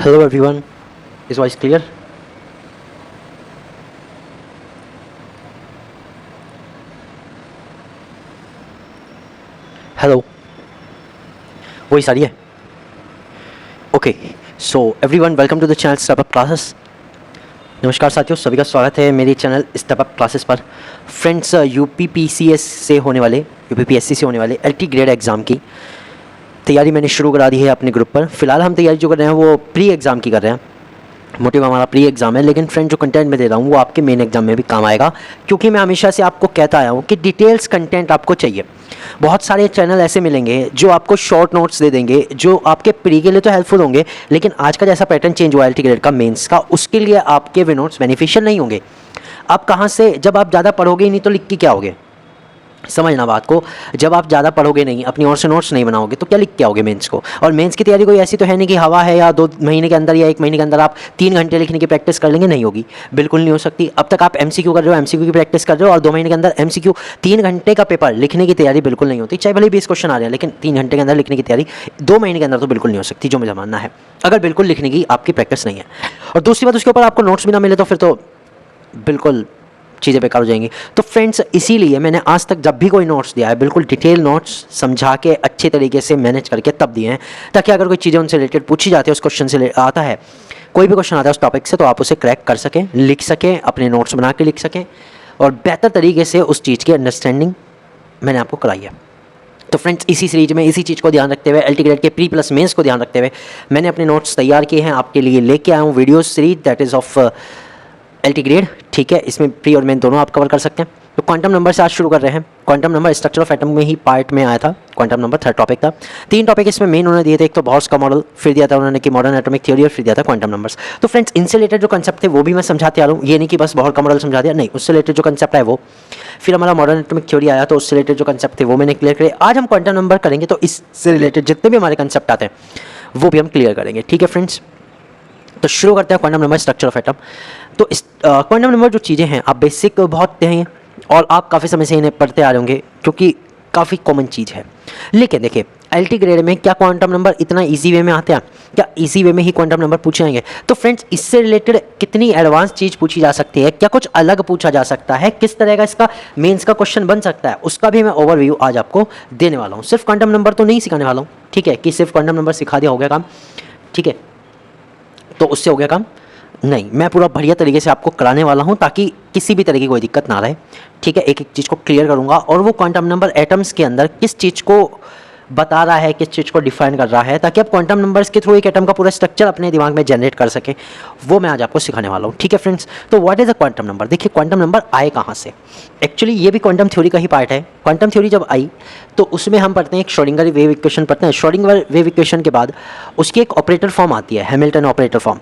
Hello everyone, is voice clear? Hello, voice आ रही है? Okay, so everyone welcome to the channel Step Up Classes. नमस्कार साथियों, सभी का स्वागत है मेरे चैनल स्टेप अप क्लासेस पर। फ्रेंड्स, यूपीपीसीएस से होने वाले यूपीपीएससी से होने वाले एलटी ग्रेड एग्ज़ाम की तैयारी मैंने शुरू करा दी है अपने ग्रुप पर। फिलहाल हम तैयारी जो कर रहे हैं वो प्री एग्ज़ाम की कर रहे हैं। मोटिव हमारा प्री एग्ज़ाम है, लेकिन फ्रेंड जो कंटेंट मैं दे रहा हूँ वो आपके मेन एग्जाम में भी काम आएगा, क्योंकि मैं हमेशा से आपको कहता आया हूँ कि डिटेल्स कंटेंट आपको चाहिए। बहुत सारे चैनल ऐसे मिलेंगे जो आपको शॉर्ट नोट्स दे देंगे, जो आपके प्री के लिए तो हेल्पफुल होंगे, लेकिन आज का जैसा पैटर्न चेंज हुआ एलटी ग्रेड का मेंस का, उसके लिए आपके वे नोट्स बेनिफिशियल नहीं होंगे। आप कहाँ से, जब आप ज़्यादा पढ़ोगे ही नहीं तो लिख के क्या होगे? समझना बात को, जब आप ज़्यादा पढ़ोगे नहीं, अपनी ओर से नोट्स नहीं बनाओगे तो क्या लिख के आओगे मेंस को? और मेंस की तैयारी कोई ऐसी तो है नहीं कि हवा है या 2 महीने के अंदर या 1 महीने के अंदर आप 3 घंटे लिखने की प्रैक्टिस कर लेंगे। नहीं होगी, बिल्कुल नहीं हो सकती। अब तक आप एमसीक्यू कर रहे हो, एमसीक्यू की प्रैक्टिस कर रहे हो, और 2 महीने के अंदर एमसीक्यू 3 घंटे का पेपर लिखने की तैयारी बिल्कुल नहीं होती। चाहे भले 20 क्वेश्चन आ रहे हैं, लेकिन 3 घंटे के अंदर लिखने की तैयारी 2 महीने के अंदर तो बिल्कुल नहीं हो सकती, जो मुझे मानना है, अगर बिल्कुल लिखने की आपकी प्रैक्टिस नहीं है। और दूसरी बात, उसके ऊपर आपको नोट्स भी ना मिले तो फिर तो बिल्कुल चीज़ें बेकार हो जाएंगी। तो फ्रेंड्स, इसीलिए मैंने आज तक जब भी कोई नोट्स दिया है, बिल्कुल डिटेल नोट्स समझा के अच्छे तरीके से मैनेज करके तब दिए हैं, ताकि अगर कोई चीज़ें उनसे रिलेटेड पूछी जाती है, उस क्वेश्चन से आता है, कोई भी क्वेश्चन आता है उस टॉपिक से, तो आप उसे क्रैक कर सकें, लिख सकें, अपने नोट्स बना के लिख सकें, और बेहतर तरीके से उस चीज़ की अंडरस्टैंडिंग मैंने आपको कराई है। तो फ्रेंड्स, इसी सीरीज में इसी चीज़ को ध्यान रखते हुए, एलटी ग्रेड के प्री प्लस मेंस को ध्यान रखते हुए, मैंने अपने नोट्स तैयार किए हैं, आपके लिए लेके आया हूँ video series that is of LT grade. ठीक है, इसमें प्री और मेन दोनों आप कवर कर सकते हैं। तो क्वांटम नंबर से आज शुरू कर रहे हैं। Quantum number structure of atom में ही पार्ट में आया था, क्वांटम नंबर 3rd टॉपिक था। 3 टॉपिक इसमें मेन उन्होंने दिए थे, एक तो बॉर्स का मॉडल, फिर दिया था उन्होंने कि मॉडर्न एटॉमिक थ्योरी, और फिर दिया था क्वांटम नंबर्स। तो फ्रेंड्स, इनसे रिलेटेड जो कंसेप्ट थे वो भी मैं समझाते आ रहा हूँ, ये नहीं कि बस बॉर्स का मॉडल समझा दिया, नहीं, उससे रिलेटेड जो कंसेप्ट है वो। फिर हमारा मॉडर्न एटॉमिक थ्योरी आया, तो उससे रिलेटेड जो कंसेप्ट थे वो मैंने क्लियर करे। आज हम क्वांटम नंबर करेंगे, तो इससे रिलेटेड जितने भी हमारे कंसेप्ट आते हैं वो भी हम क्लियर करेंगे। ठीक है फ्रेंड्स, तो शुरू करते हैं quantum number structure of atom. तो इस क्वांटम नंबर जो चीज़ें हैं, आप बेसिक बहुत हैं और आप काफ़ी समय से इन्हें पढ़ते आ रहे होंगे, क्योंकि काफ़ी कॉमन चीज़ है। लेकिन देखिए, एलटी ग्रेड में क्या क्वांटम नंबर इतना इजी वे में आते हैं? क्या इजी वे में ही क्वांटम नंबर पूछे जाएंगे? तो फ्रेंड्स, इससे रिलेटेड कितनी एडवांस चीज़ पूछी जा सकती है, क्या कुछ अलग पूछा जा सकता है, किस तरह का इसका मेंस का क्वेश्चन बन सकता है, उसका भी मैं ओवरव्यू आज आपको देने वाला हूँ। सिर्फ क्वांटम नंबर तो नहीं सिखाने वाला हूँ, ठीक है, कि सिर्फ क्वांटम नंबर सिखा दिया हो गया काम, ठीक है, तो उससे हो गया काम नहीं। मैं पूरा बढ़िया तरीके से आपको कराने वाला हूं, ताकि किसी भी तरह की कोई दिक्कत ना रहे। ठीक है, एक एक चीज़ को क्लियर करूंगा, और वो क्वांटम नंबर एटम्स के अंदर किस चीज़ को बता रहा है, किस चीज़ को डिफाइन कर रहा है, ताकि आप क्वांटम नंबर्स के थ्रू एक एटम का पूरा स्ट्रक्चर अपने दिमाग में जनरेट कर सके, वो मैं आज आपको सिखाने वाला हूँ। ठीक है फ्रेंड्स, तो what is a quantum number? देखिए, क्वांटम नंबर आए कहाँ से? एक्चुअली ये भी क्वांटम थ्योरी का ही पार्ट है। क्वांटम थ्योरी जब आई तो उसमें हम पढ़ते हैं एक श्रोडिंगर वेव इक्वेशन पढ़ते हैं। श्रोडिंगर वेव इक्वेशन के बाद उसकी एक ऑपरेटर फॉर्म आती है, हैमिल्टन ऑपरेटर फॉर्म।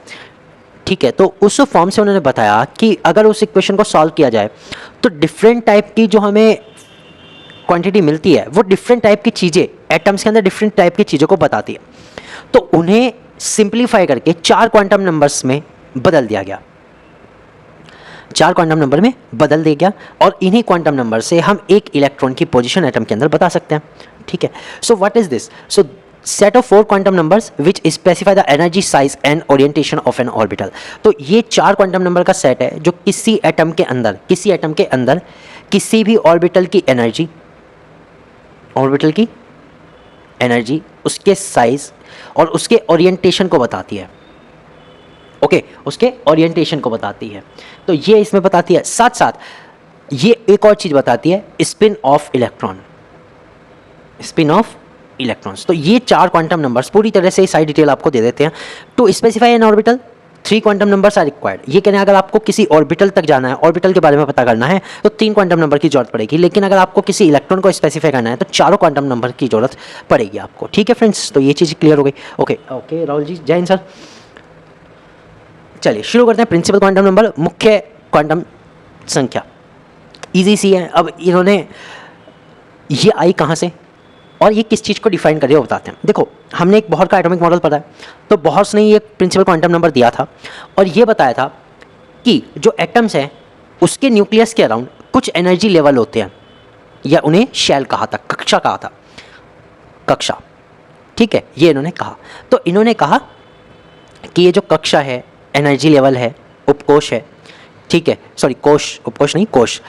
ठीक है, तो उस फॉर्म से उन्होंने बताया कि अगर उस इक्वेशन को सॉल्व किया जाए तो डिफरेंट टाइप की जो हमें क्वांटिटी मिलती है, वो डिफरेंट टाइप की चीज़ें एटम्स के अंदर डिफरेंट टाइप की चीज़ों को बताती है। तो उन्हें सिंप्लीफाई करके 4 क्वांटम नंबर्स में बदल दिया गया, 4 क्वांटम नंबर में बदल दिया गया, और इन्हीं क्वांटम नंबर से हम एक इलेक्ट्रॉन की पोजीशन एटम के अंदर बता सकते हैं। ठीक है, so what is this? So set of 4 quantum numbers which specify the energy, size and orientation of N orbital. तो ये 4 क्वांटम नंबर का सेट है जो किसी एटम के अंदर किसी भी ऑर्बिटल की एनर्जी, उसके साइज और उसके ओरिएंटेशन को बताती है। ओके, उसके ओरिएंटेशन को बताती है। तो ये इसमें बताती है। साथ साथ ये एक और चीज बताती है, स्पिन ऑफ इलेक्ट्रॉन्स। तो ये 4 क्वांटम नंबर्स पूरी तरह से सारी डिटेल आपको दे देते हैं। To specify an orbital 3 quantum numbers are required. ये कहने अगर आपको किसी ऑर्बिटल तक जाना है, ऑर्बिटल के बारे में पता करना है, तो 3 क्वांटम नंबर की जरूरत पड़ेगी। लेकिन अगर आपको किसी इलेक्ट्रॉन को स्पेसिफाई करना है तो 4 क्वांटम नंबर की जरूरत पड़ेगी आपको। ठीक है फ्रेंड्स, तो ये चीज़ क्लियर हो गई। ओके राहुल जी, जय हिंद सर। चलिए शुरू करते हैं। प्रिंसिपल क्वांटम नंबर, मुख्य क्वांटम संख्या, इजी सी है। अब इन्होंने ये आई कहाँ से और ये किस चीज़ को डिफाइन कर रही है वो बताते हैं। देखो, हमने एक बोहर का एटॉमिक मॉडल पढ़ा है, तो बोहर्स ने ये प्रिंसिपल क्वांटम नंबर दिया था और ये बताया था कि जो एटम्स हैं उसके न्यूक्लियस के अराउंड कुछ एनर्जी लेवल होते हैं, या उन्हें शेल कहा था, कक्षा कहा था, कक्षा। ठीक है, ये इन्होंने कहा। तो इन्होंने कहा कि ये जो कक्षा है, एनर्जी लेवल है, उपकोष है, ठीक है, सॉरी कोश, उपकोष नहीं कोश,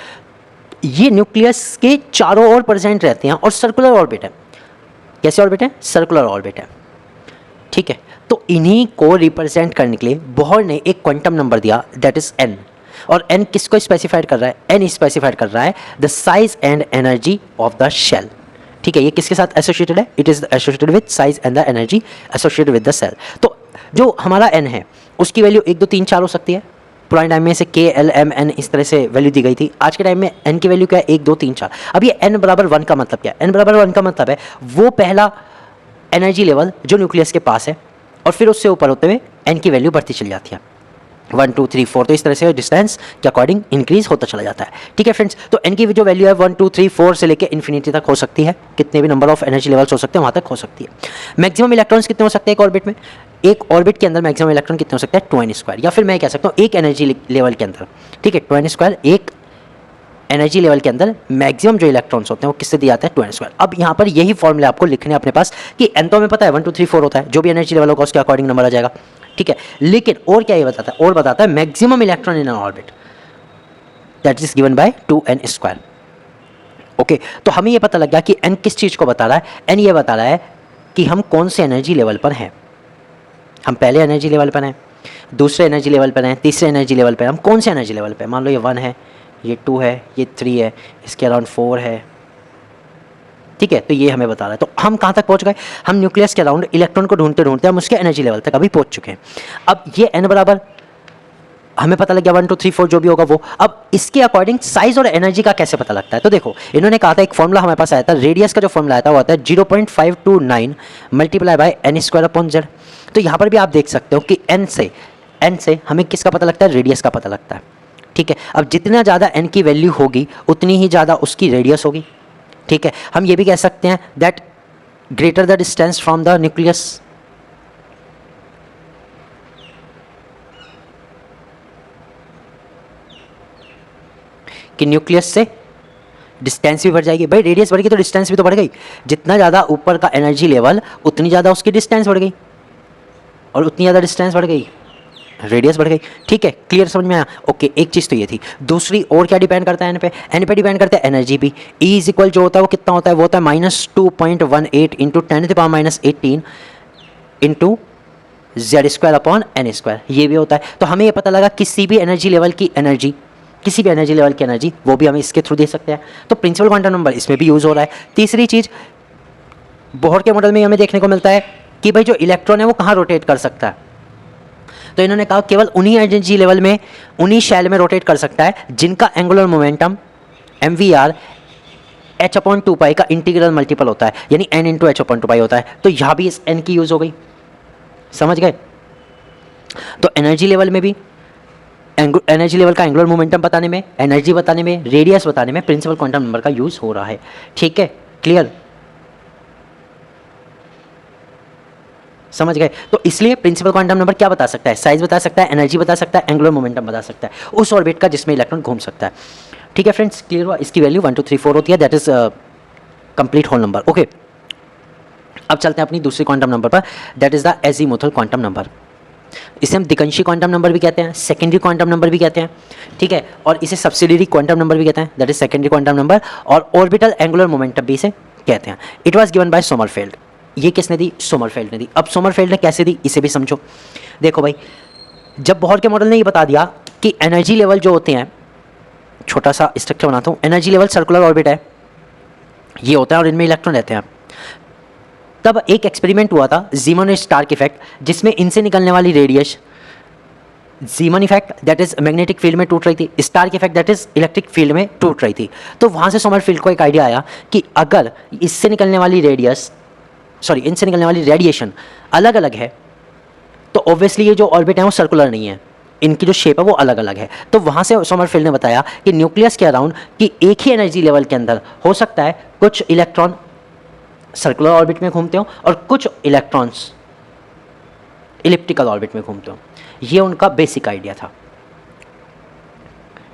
ये न्यूक्लियस के चारों ओर प्रेजेंट रहते हैं और सर्कुलर ऑर्बिट है। कैसे ऑर्बिट है? सर्कुलर ऑर्बिट है, ठीक है। तो इन्हीं को रिप्रेजेंट करने के लिए बोहर ने एक क्वांटम नंबर दिया, दैट इज एन। और एन किसको स्पेसिफाइड कर रहा है? एन स्पेसिफाइड कर रहा है the size and energy of the shell, ठीक है। ये किसके साथ एसोसिएटेड है? It is associated with size and the energy associated with the shell. तो जो हमारा एन है उसकी वैल्यू 1 2 3 4 हो सकती है। पुराने टाइम में से के एल एम एन इस तरह से वैल्यू दी गई थी। आज के टाइम में एन की वैल्यू क्या है? 1 2 3 4। अब ये एन बराबर 1 का मतलब क्या है? एन बराबर 1 का मतलब है वो पहला एनर्जी लेवल जो न्यूक्लियस के पास है और फिर उससे ऊपर होते हुए एन की वैल्यू बढ़ती चली जाती है, 1 2 3 4। तो इस तरह से डिस्टेंस के अकॉर्डिंग इंक्रीज होता चला जाता है, ठीक है फ्रेंड्स। तो एन की जो वैल्यू है 1 2 3 4 से लेकर इन्फिनिटी तक हो सकती है। कितने भी नंबर ऑफ एनर्जी लेवल्स हो सकते हैं वहाँ तक हो सकती है। मैक्सिमम इलेक्ट्रॉन्स कितने हो सकते हैं एक ऑर्बिट में? एक ऑर्बिट के अंदर मैक्सिमम इलेक्ट्रॉन कितने हो सकते हैं? 2n², या फिर मैं कह सकता हूँ एक एनर्जी लेवल के अंदर, ठीक है, 2n²। एक एनर्जी लेवल के अंदर मैक्सिमम जो इलेक्ट्रॉन्स होते हैं वो किससे दिया जाता है? 2n²। अब यहाँ पर यही फॉर्मूले आपको लिखने अपने पास कि एन तो हमें पता है 1 2 3 4 होता है, जो भी एनर्जी लेवल होगा उसके अकॉर्डिंग नंबर आ जाएगा, ठीक है। लेकिन और क्या ये बताता है? और बताता है maximum electron in N orbit that is given by 2n²। Okay, तो हमें ये पता लग गया कि एन किस चीज़ को बता रहा है। एन ये बता रहा है कि हम कौन से एनर्जी लेवल पर हैं। हम पहले एनर्जी लेवल पर हैं, दूसरे एनर्जी लेवल पर हैं, तीसरे एनर्जी लेवल पर हम कौन से एनर्जी लेवल पर? मान लो ये 1 है, ये 2 है, ये 3 है, इसके अराउंड 4 है, ठीक है। तो ये हमें बता रहा है। तो हम कहाँ तक पहुँच गए? हम न्यूक्लियस के अराउंड इलेक्ट्रॉन को ढूंढते ढूंढते हम उसके एनर्जी लेवल तक अभी पहुँच चुके हैं। अब ये एन बराबर हमें पता लग गया 1 2 3 4 जो भी होगा वो। अब इसके अकॉर्डिंग साइज और एनर्जी का कैसे पता लगता है? तो देखो इन्होंने कहा था, एक फॉर्मूला हमारे पास आया था, रेडियस का जो फॉर्मूला आया था वो आता है 0.529 मल्टीप्लाई बाय n²/z। तो यहाँ पर भी आप देख सकते हो कि एन से हमें किसका पता लगता है? रेडियस का पता लगता है, ठीक है। अब जितना ज़्यादा एन की वैल्यू होगी उतनी ही ज़्यादा उसकी रेडियस होगी, ठीक है। हम ये भी कह सकते हैं that greater the distance from the nucleus, कि न्यूक्लियस से डिस्टेंस भी बढ़ जाएगी। भाई रेडियस बढ़ गई तो डिस्टेंस भी तो बढ़ गई। जितना ज़्यादा ऊपर का एनर्जी लेवल उतनी ज़्यादा उसकी डिस्टेंस बढ़ गई, और उतनी ज़्यादा डिस्टेंस बढ़ गई रेडियस बढ़ गई, ठीक है। क्लियर समझ में आया? ओके, एक चीज़ तो ये थी। दूसरी और क्या डिपेंड करता है एन पे? एन पे डिपेंड करता है एनर्जी भी। ई इज इक्वल जो होता है वो कितना होता है? वो होता है -2.18 इंटू 10⁻⁻18 इंटू z²/n²। ये भी होता है। तो हमें ये पता लगा किसी भी एनर्जी लेवल की एनर्जी, किसी भी एनर्जी लेवल की एनर्जी वो भी हम इसके थ्रू दे सकते हैं। तो प्रिंसिपल क्वांटम नंबर इसमें भी यूज़ हो रहा है। तीसरी चीज़ बोहर के मॉडल में हमें देखने को मिलता है कि भाई जो इलेक्ट्रॉन है वो कहाँ रोटेट कर सकता है। तो इन्होंने कहा केवल उन्हीं एनर्जी लेवल में, उन्हीं शेल में रोटेट कर सकता है जिनका एंगुलर मोमेंटम mvr h/2π का इंटीग्रल मल्टीपल होता है, यानी n इंटू h/2π होता है। तो यहाँ भी इस n की यूज़ हो गई, समझ गए? तो एनर्जी लेवल में भी एनर्जी लेवल का एंगुलर मोमेंटम बताने में, एनर्जी बताने में, रेडियस बताने में प्रिंसिपल क्वांटम नंबर का यूज़ हो रहा है, ठीक है। क्लियर समझ गए? तो इसलिए प्रिंसिपल क्वांटम नंबर क्या बता सकता है? साइज बता सकता है, एनर्जी बता सकता है, एंगुलर मोमेंटम बता सकता है उस ऑर्बिट का जिसमें इलेक्ट्रॉन घूम सकता है, ठीक है फ्रेंड्स। क्लियर हुआ? इसकी वैल्यू 1 2 3 4 होती है, that is complete whole number. Okay, अब चलते हैं अपनी दूसरी क्वांटम नंबर पर, that is the azimuthal quantum number. इसे हम दिकंशी क्वांटम नंबर भी कहते हैं, सेकेंडरी क्वांटम नंबर भी कहते हैं, ठीक है। और इसे सब्सिडियरी क्वांटम नंबर भी कहते हैं, that is secondary quantum number. और ऑर्बिटल एंगुलर मोमेंटम भी इसे कहते हैं। It was given by Sommerfeld. ये किसने दी? सोमरफेल्ड ने दी। अब सोमरफेल्ड ने कैसे दी इसे भी समझो। देखो भाई, जब बोहर के मॉडल ने ये बता दिया कि एनर्जी लेवल जो होते हैं, छोटा सा स्ट्रक्चर बनाता हूँ, एनर्जी लेवल सर्कुलर ऑर्बिट है, ये होता है और इनमें इलेक्ट्रॉन रहते हैं। तब एक एक्सपेरिमेंट हुआ था ज़ीमन स्टार्क इफेक्ट, जिसमें इनसे निकलने वाली radius, Zeeman effect that is magnetic field में टूट रही थी, Stark effect that is electric field में टूट रही थी। तो वहाँ से सोमरफेल्ड को एक आइडिया आया कि अगर इससे निकलने वाली इनसे निकलने वाली रेडिएशन अलग अलग है तो ऑब्वियसली ये जो ऑर्बिट है वो सर्कुलर नहीं है, इनकी जो शेप है वो अलग अलग है। तो वहाँ से सोमरफेल्ड ने बताया कि न्यूक्लियस के अराउंड कि एक ही एनर्जी लेवल के अंदर हो सकता है कुछ इलेक्ट्रॉन सर्कुलर ऑर्बिट में घूमते हो और कुछ इलेक्ट्रॉन्स इलिप्टिकल ऑर्बिट में घूमते हो। ये उनका बेसिक आइडिया था,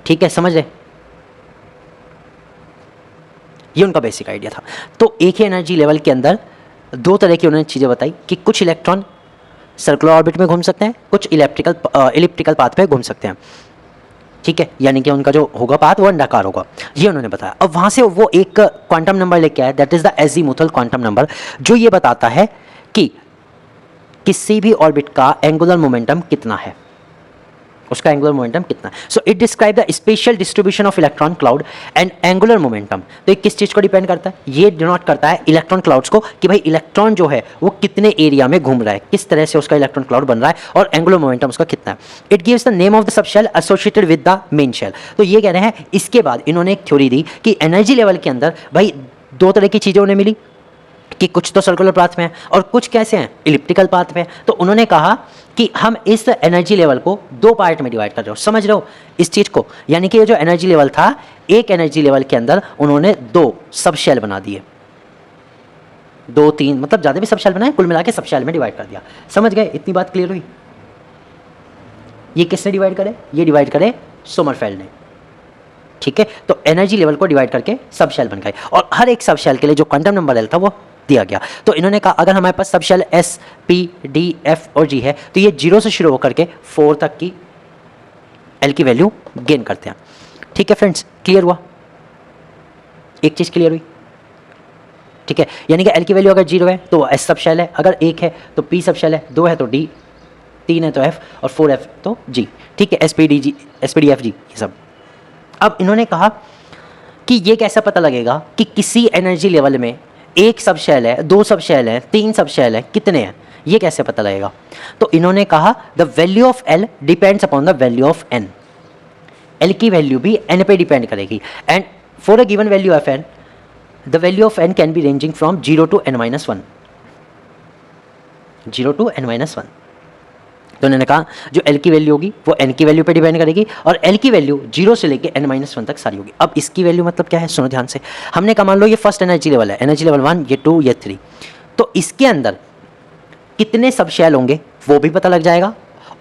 ठीक है, समझ रहे? ये उनका बेसिक आइडिया था। तो एक ही एनर्जी लेवल के अंदर दो तरह की उन्होंने चीज़ें बताई कि कुछ इलेक्ट्रॉन सर्कुलर ऑर्बिट में घूम सकते हैं, कुछ इलिप्टिकल पाथ पे घूम सकते हैं, ठीक है, यानी कि उनका जो होगा पाथ वो अंडाकार होगा, ये उन्होंने बताया। अब वहाँ से वो एक क्वांटम नंबर लेके आए, that is the azimuthal quantum number, जो ये बताता है कि किसी भी ऑर्बिट का एंगुलर मोमेंटम कितना है, उसका एंगुलर मोमेंटम कितना है। So it describe the special distribution of electron cloud and angular momentum. तो ये किस चीज़ को डिपेंड करता है, ये डिनोट करता है इलेक्ट्रॉन क्लाउड्स को, कि भाई इलेक्ट्रॉन जो है वो कितने एरिया में घूम रहा है, किस तरह से उसका इलेक्ट्रॉन क्लाउड बन रहा है, और एंगुलर मोमेंटम उसका कितना है। It gives the name of the sub shell associated with the main shell. तो ये कह रहे हैं, इसके बाद इन्होंने एक थ्योरी दी कि एनर्जी लेवल के अंदर भाई दो तरह की चीज़ें उन्हें मिली, कि कुछ तो सर्कुलर पाथ में है और कुछ कैसे हैं, इलिप्टिकल पाथ में। तो उन्होंने कहा कि हम इस एनर्जी लेवल को दो पार्ट में डिवाइड कर रहे हो, समझ रहे हो इस चीज़ को, यानी कि ये जो एनर्जी लेवल था, एक एनर्जी लेवल के अंदर उन्होंने दो सब शेल बना दिए, दो तीन मतलब ज़्यादा भी सब शेल बनाए, कुल मिला के सब शेल में डिवाइड कर दिया। समझ गए, इतनी बात क्लियर हुई। ये किसने डिवाइड करे, ये डिवाइड करे सोमरफेल्ड ने, ठीक है। तो एनर्जी लेवल को डिवाइड करके सब शेल बन गए, और हर एक सब शेल के लिए जो क्वांटम नंबर एल था वो दिया गया। तो इन्होंने कहा अगर हमारे पास sub shell s, p, d, f और जी है, तो ये 0 से शुरू होकर के 4 तक की एल की वैल्यू गेन करते हैं, ठीक है फ्रेंड्स, क्लियर हुआ, एक चीज़ क्लियर हुई, ठीक है। यानी कि एल की वैल्यू अगर 0 है तो एस सब शेल है, अगर 1 है तो पी सब शेल है, 2 है तो डी, 3 है तो एफ, और 4 तो जी, ठीक है, S p D G, S p d F G, ये सब। अब इन्होंने कहा कि ये कैसा पता लगेगा कि किसी एनर्जी लेवल में एक सब शेल है, दो सब शेल है, तीन सब शेल है, कितने हैं, ये कैसे पता लगेगा। तो इन्होंने कहा the value of l depends upon the value of n. L की वैल्यू भी एन पे डिपेंड करेगी, and for a given value of n the value of n can be ranging from 0 to n-1, 0 to n-1। तो उन्होंने कहा जो L की value होगी वो एन की वैल्यू पे डिपेंड करेगी, और एल की वैल्यू 0 से लेके n-1 तक सारी होगी। अब इसकी वैल्यू मतलब क्या है, सुनो ध्यान से। हमने कहा मान लो ये फर्स्ट एनर्जी लेवल है, एनर्जी लेवल 1, ये 2, ये 3, तो इसके अंदर कितने सब शेल होंगे वो भी पता लग जाएगा,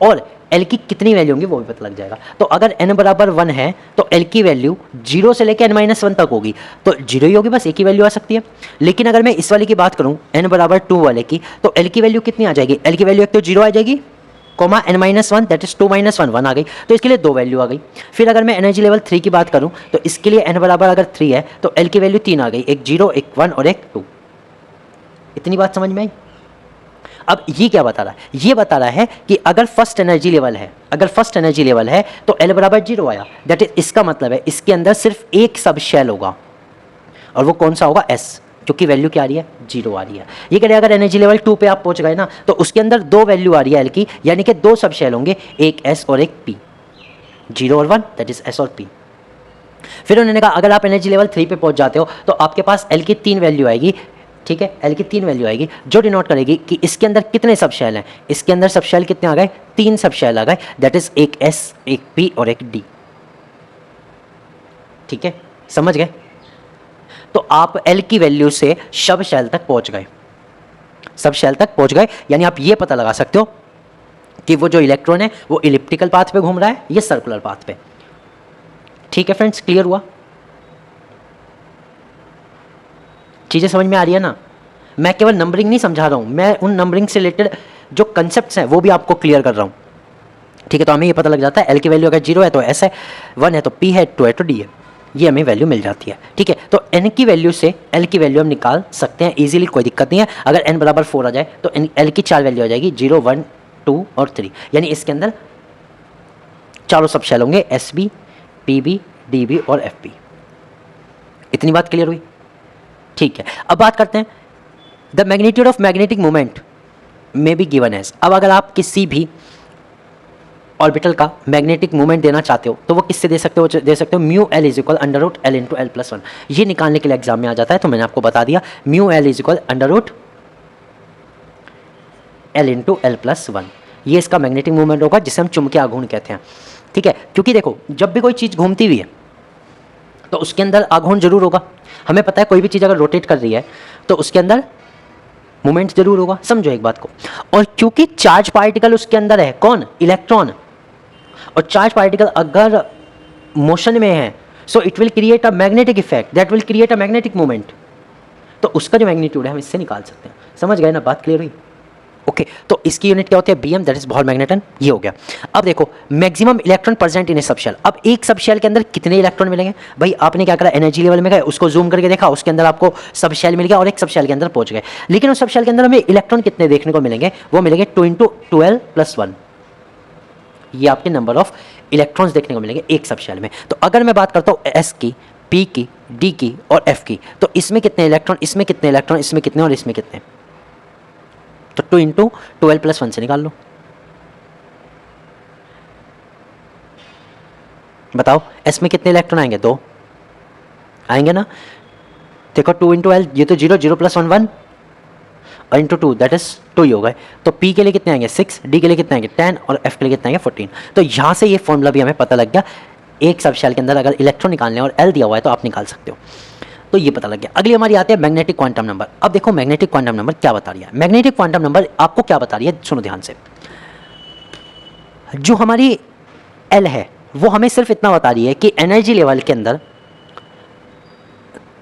और एल की कितनी वैल्यू होंगी वो भी पता लग जाएगा। तो अगर n बराबर 1 है तो एल की वैल्यू 0 से लेकर n-1 तक होगी, तो 0 ही होगी, बस एक ही वैल्यू आ सकती है। लेकिन अगर मैं इस वाले की बात करूं n बराबर 2 वाले की, तो एल की वैल्यू कितनी आ जाएगी, एल की वैल्यू एक तो 0 आ जाएगी, कोमा n-1 दैट इज 2 - 1 1 आ गई, तो इसके लिए दो वैल्यू आ गई। फिर अगर मैं एनर्जी लेवल 3 की बात करूं तो इसके लिए n बराबर अगर 3 है तो एल की वैल्यू 3 आ गई, एक 0, एक 1 और एक 2। इतनी बात समझ में आई। अब ये क्या बता रहा है, ये बता रहा है कि अगर फर्स्ट एनर्जी लेवल है, अगर फर्स्ट एनर्जी लेवल है तो एल बराबर 0 आया, दैट इज इसका मतलब है इसके अंदर सिर्फ एक सब शेल होगा, और वो कौन सा होगा, एस, क्योंकि वैल्यू क्या आ रही है, 0 आ रही है। ये कह रहे अगर एनर्जी लेवल 2 पे आप पहुंच गए ना, तो उसके अंदर दो वैल्यू आ रही है एल की, यानी कि दो सब शेल होंगे, एक एस और एक पी, 0 और 1 दैट इज एस और पी। फिर उन्होंने कहा अगर आप एनर्जी लेवल 3 पे पहुंच जाते हो तो आपके पास एल की 3 वैल्यू आएगी, ठीक है, एल की 3 वैल्यू आएगी जो डिनोट करेगी कि इसके अंदर कितने सब शेल हैं। इसके अंदर सब शेल कितने आ गए, 3 सब शेल आ गए, दैट इज एक एस, एक पी और एक डी, ठीक है, समझ गए। तो आप एल की वैल्यू से सब शेल तक पहुंच गए, सब शेल तक पहुंच गए, यानी आप ये पता लगा सकते हो कि वो जो इलेक्ट्रॉन है वो इलिप्टिकल पाथ पे घूम रहा है या सर्कुलर पाथ पे, ठीक है फ्रेंड्स, क्लियर हुआ, चीज़ें समझ में आ रही है ना। मैं केवल नंबरिंग नहीं समझा रहा हूँ, मैं उन नंबरिंग से रिलेटेड जो कंसेप्ट्स हैं वो भी आपको क्लियर कर रहा हूँ, ठीक है। तो हमें ये पता लग जाता है एल की वैल्यू अगर 0 है तो एस है, 1 है तो पी है, 2 है तो डी है, ये हमें वैल्यू मिल जाती है, ठीक है। तो एन की वैल्यू से एल की वैल्यू हम निकाल सकते हैं इजीली, कोई दिक्कत नहीं है। अगर एन बराबर 4 आ जाए तो एल की 4 वैल्यू आ जाएगी, 0, 1, 2 और 3, यानी इसके अंदर चारों सब शेल होंगे, एस बी, पी बी, डी बी और एफ बी। इतनी बात क्लियर हुई, ठीक है। अब बात करते हैं the magnitude of magnetic moment में बी गिवन एज। अब अगर आप किसी भी ऑर्बिटल का मैग्नेटिक मोमेंट देना चाहते हो तो वो किससे दे सकते हो, mu l is equal under root l into l plus 1। ये निकालने के लिए एग्जाम में आ जाता है, तो मैंने आपको बता दिया mu l is equal under root l into l plus 1। ये इसका मैग्नेटिक मूवमेंट होगा जिसे हम चुंबकीय आघूर्ण कहते हैं, ठीक है। क्योंकि देखो जब भी कोई चीज़ घूमती हुई है तो उसके अंदर आघूर्ण जरूर होगा, हमें पता है कोई भी चीज़ अगर रोटेट कर रही है तो उसके अंदर मूवमेंट जरूर होगा, समझो एक बात को। और क्योंकि चार्ज पार्टिकल उसके अंदर है, कौन, इलेक्ट्रॉन, और चार्ज पार्टिकल अगर मोशन में है so it will create a magnetic effect that will create a magnetic movement, तो उसका जो मैग्नीट्यूड है हम इससे निकाल सकते हैं। समझ गए ना, बात क्लियर हुई, ओके तो इसकी यूनिट क्या होती है, BM, that is Bohr magneton. ये हो गया। अब देखो maximum electron present in a sub shell. अब एक सब शेल के अंदर कितने इलेक्ट्रॉन मिलेंगे भाई, आपने क्या करा, एनर्जी लेवल में गए, उसको जूम करके देखा, उसके अंदर आपको सब शेल मिल गया और एक सब शेल के अंदर पहुंच गए। लेकिन उस सब शेल के अंदर हमें इलेक्ट्रॉन कितने देखने को मिलेंगे, वो मिलेंगे 2 × 12 + 1। ये आपके नंबर ऑफ इलेक्ट्रॉन्स देखने को मिलेंगे एक सब शेल में। तो अगर मैं बात करता हूँ एस की, पी की, डी की और एफ की, तो इसमें कितने इलेक्ट्रॉन, इसमें कितने इलेक्ट्रॉन, इसमें कितने और इसमें कितने, तो 2 × 12 + 1 से निकाल लो। बताओ एस में कितने इलेक्ट्रॉन आएंगे, 2 आएंगे ना। देखो 2 × 12, ये तो 0, 0 + 1 1 और इंटू 2 दैट इज 2 ही हो गए। तो पी के लिए कितने आएंगे 6, डी के लिए कितने आएंगे 10 और एफ के लिए कितने आएंगे 14। तो यहाँ से ये फॉर्मूला भी हमें पता लग गया, एक सब शेल के अंदर अगर इलेक्ट्रॉन निकालने और एल दिया हुआ है तो आप निकाल सकते हो। तो ये पता लग गया। अगली हमारी आती है मैग्नेटिक क्वांटम नंबर। अब देखो मैग्नेटिक क्वांटम नंबर क्या बता रही है। मैग्नेटिक क्वांटम नंबर आपको क्या बता रही है, सुनो ध्यान से। जो हमारी एल है वो हमें सिर्फ इतना बता रही है कि एनर्जी लेवल के अंदर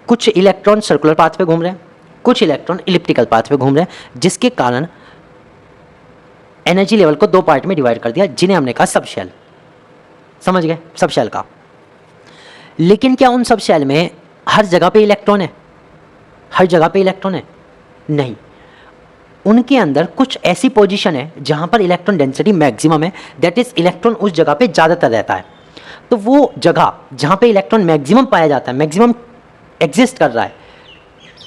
कुछ इलेक्ट्रॉन सर्कुलर पाथ पे घूम रहे हैं, कुछ इलेक्ट्रॉन इलिप्टिकल पाथ पे घूम रहे हैं, जिसके कारण एनर्जी लेवल को 2 पार्ट में डिवाइड कर दिया, जिन्हें हमने कहा सब शेल। समझ गए, सब शेल का। लेकिन क्या उन सब शेल में हर जगह पे इलेक्ट्रॉन है, हर जगह पे इलेक्ट्रॉन है? नहीं, उनके अंदर कुछ ऐसी पोजीशन है जहां पर इलेक्ट्रॉन डेंसिटी मैक्सिमम है, दैट इज इलेक्ट्रॉन उस जगह पे ज़्यादातर रहता है। तो वो जगह जहां पे इलेक्ट्रॉन मैक्सिमम पाया जाता है, मैक्सिमम एग्जिस्ट कर रहा है,